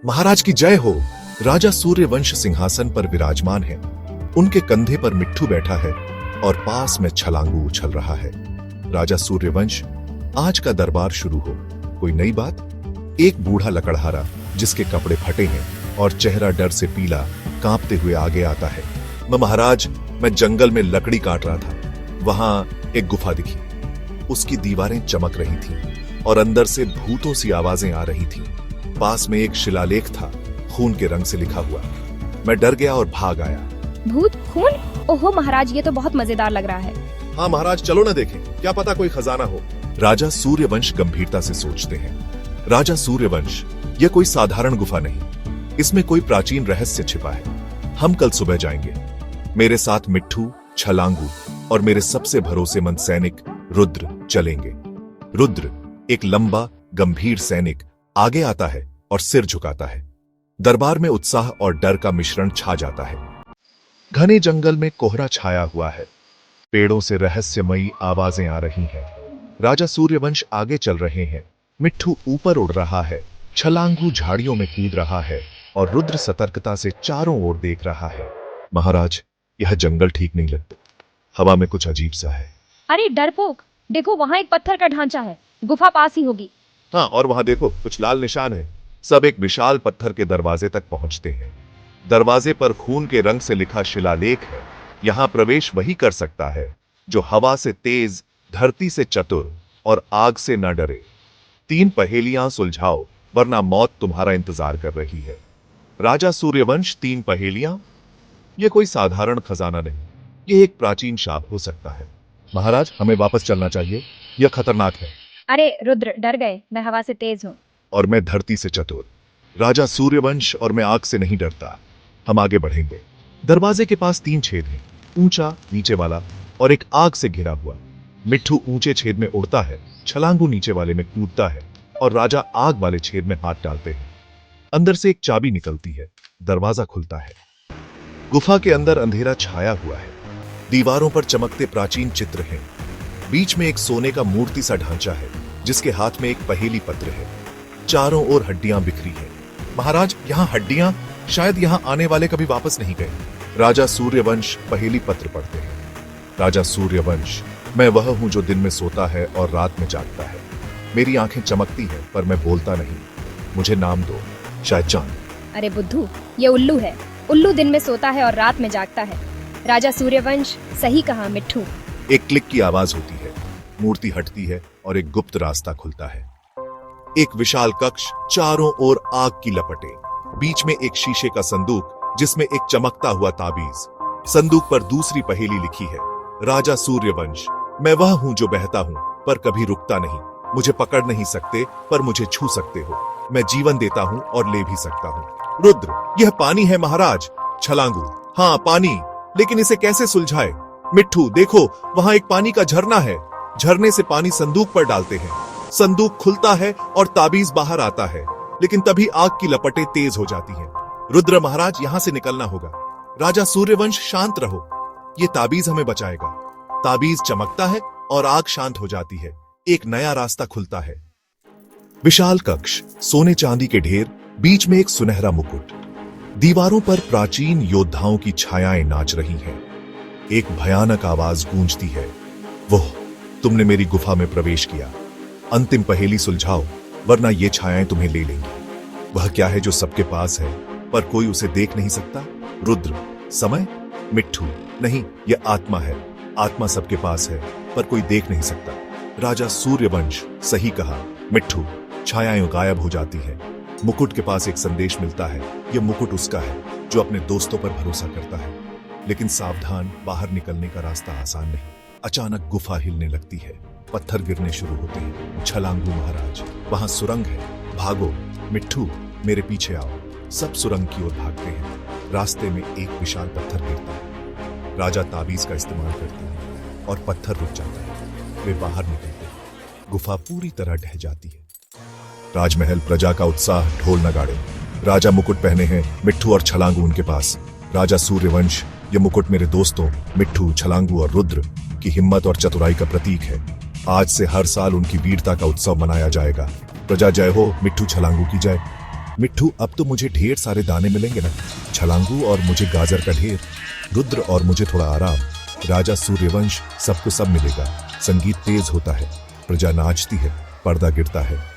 महाराज की जय हो। राजा सूर्यवंश सिंहासन पर विराजमान है। उनके कंधे पर मिट्ठू बैठा है और पास में छलांगू उछल रहा है। राजा सूर्यवंश, आज का दरबार शुरू हो। कोई नई बात? एक बूढ़ा लकड़हारा जिसके कपड़े फटे हैं और चेहरा डर से पीला कांपते हुए आगे आता है। महाराज, मैं जंगल में लकड़ी काट रहा था। वहां एक गुफा दिखी। उसकी दीवारें चमक रही थीं और अंदर से भूतों सी आवाजें आ रही थीं। पास में एक शिलालेख था, खून के रंग से लिखा हुआ। मैं डर गया और भाग आया। भूत खून? ओहो महाराज, ये तो बहुत मजेदार लग रहा है। हाँ महाराज, चलो ना देखें, क्या पता कोई खजाना हो। राजा सूर्यवंश गंभीरता से सोचते हैं। राजा सूर्यवंश, यह कोई साधारण गुफा नहीं, इसमें कोई प्राचीन रहस्य छिपा है। हम कल सुबह जाएंगे। मेरे साथ मिट्ठू, छलांगू और मेरे सबसे भरोसेमंद सैनिक रुद्र चलेंगे। रुद्र, एक लंबा गंभीर सैनिक, आगे आता है और सिर झुकाता है। दरबार में उत्साह और डर का मिश्रण छा जाता है। घने जंगल में कोहरा छाया हुआ है। पेड़ों से रहस्यमयी आवाजें आ रही हैं। राजा सूर्यवंश आगे चल रहे हैं। मिट्ठू ऊपर उड़ रहा है, छलांगू झाड़ियों में कूद रहा है और रुद्र सतर्कता से चारों ओर देख रहा है। महाराज, यह जंगल ठीक नहीं लगता। हवा में कुछ अजीब सा है। अरे डरपोक, देखो वहाँ एक पत्थर का ढांचा है। गुफा पास ही होगी। हाँ, और वहां देखो, कुछ लाल निशान है। सब एक विशाल पत्थर के दरवाजे तक पहुंचते हैं। दरवाजे पर खून के रंग से लिखा शिलालेख है। यहां प्रवेश वही कर सकता है जो हवा से तेज, धरती से चतुर और आग से न डरे। 3 पहेलियां सुलझाओ, वरना मौत तुम्हारा इंतजार कर रही है। राजा सूर्यवंश, 3 पहेलियां? यह कोई साधारण खजाना नहीं, यह एक प्राचीन शाप हो सकता है। महाराज, हमें वापस चलना चाहिए, यह खतरनाक है। अरे रुद्र, डर गए? मैं हवा से तेज हूँ। और मैं धरती से चतुर। राजा सूर्यवंश, और मैं आग से नहीं डरता। हम आगे बढ़ेंगे। दरवाजे के पास 3 छेद हैं, ऊंचा, नीचे वाला और एक आग से घिरा हुआ। मिट्ठू ऊंचे छेद में उड़ता है, छलांगू नीचे वाले में कूदता है और राजा आग वाले छेद में हाथ डालते हैं। अंदर से एक चाबी निकलती है, दरवाजा खुलता है। गुफा के अंदर अंधेरा छाया हुआ है। दीवारों पर चमकते प्राचीन चित्र हैं। बीच में एक सोने का मूर्ति सा ढांचा है जिसके हाथ में एक पहेली पत्र है। चारों ओर हड्डियां बिखरी हैं। महाराज, यहाँ हड्डियां? शायद यहाँ आने वाले कभी वापस नहीं गए। राजा सूर्यवंश पहेली पत्र पढ़ते हैं। राजा सूर्यवंश, मैं वह हूं जो दिन में सोता है और रात में जागता है। मेरी आंखें चमकती हैं पर मैं बोलता नहीं। मुझे नाम दो, शायद चांद। अरे बुद्धू, ये उल्लू है। उल्लू दिन में सोता है और रात में जागता है। राजा सूर्यवंश, सही कहा मिट्ठू। एक क्लिक की आवाज होती है, मूर्ति हटती है और एक गुप्त रास्ता खुलता है। एक विशाल कक्ष, चारों ओर आग की लपटें। बीच में एक शीशे का संदूक जिसमें एक चमकता हुआ ताबीज। संदूक पर दूसरी पहेली लिखी है, राजा सूर्यवंश, मैं वह हूं जो बहता हूं पर कभी रुकता नहीं। मुझे पकड़ नहीं सकते पर मुझे छू सकते हो। मैं जीवन देता हूं और ले भी सकता हूं। रुद्र, यह पानी है महाराज। छलांगू, हाँ पानी, लेकिन इसे कैसे सुलझाए? मिट्ठू, देखो वहां एक पानी का झरना है। झरने से पानी संदूक पर डालते हैं। संदूक खुलता है और ताबीज बाहर आता है, लेकिन तभी आग की लपटें तेज हो जाती हैं। रुद्र महाराज, यहां से निकलना होगा। राजा सूर्यवंश, शांत रहो, ये ताबीज हमें बचाएगा। ताबीज चमकता है और आग शांत हो जाती है। एक नया रास्ता खुलता है। विशाल कक्ष, सोने चांदी के ढेर, बीच में एक सुनहरा मुकुट। दीवारों पर प्राचीन योद्धाओं की छायाएं नाच रही हैं। एक भयानक आवाज गूंजती है, वह तुमने मेरी गुफा में प्रवेश किया। अंतिम पहेली सुलझाओ, वरना ये छायाएं तुम्हें ले लेंगी। वह क्या है जो सबके पास है पर कोई उसे देख नहीं सकता? रुद्र, समय? मिट्ठू, नहीं, यह आत्मा है। आत्मा सबके पास है पर कोई देख नहीं सकता। राजा सूर्यवंश, सही कहा। मिट्ठू, छायाएं गायब हो जाती हैं। मुकुट के पास एक संदेश मिलता है। यह मुकुट उसका है जो अपने दोस्तों पर भरोसा करता है। लेकिन सावधान, बाहर निकलने का रास्ता आसान नहीं। अचानक गुफा हिलने लगती है, पत्थर गिरने शुरू होते हैं। छलांगू महाराज, वहां सुरंग है, भागो। मिट्ठू, मेरे पीछे आओ। सब सुरंग की ओर भागते हैं। रास्ते में एक विशाल पत्थर गिरता है। राजा ताबीज का इस्तेमाल करते हैं और पत्थर रुक जाता है। वे बाहर निकलते हैं। गुफा पूरी तरह ढह जाती है। राजमहल, प्रजा का उत्साह, ढोल नगाड़े। राजा मुकुट पहने हैं, मिट्ठू और छलांगू उनके पास। राजा सूर्यवंश, ये मुकुट मेरे दोस्तों मिट्ठू, छलांगू और रुद्र की हिम्मत और चतुराई का प्रतीक है। आज से हर साल उनकी वीरता का उत्सव मनाया जाएगा। प्रजा जय हो, मिट्ठू छलांगू की जय। मिट्ठू, अब तो मुझे ढेर सारे दाने मिलेंगे ना। छलांगू और मुझे गाजर का ढेर, रुद्र और मुझे थोड़ा आराम। राजा सूर्यवंश, सबको सब मिलेगा। संगीत तेज होता है, प्रजा नाचती है, पर्दा गिरता है।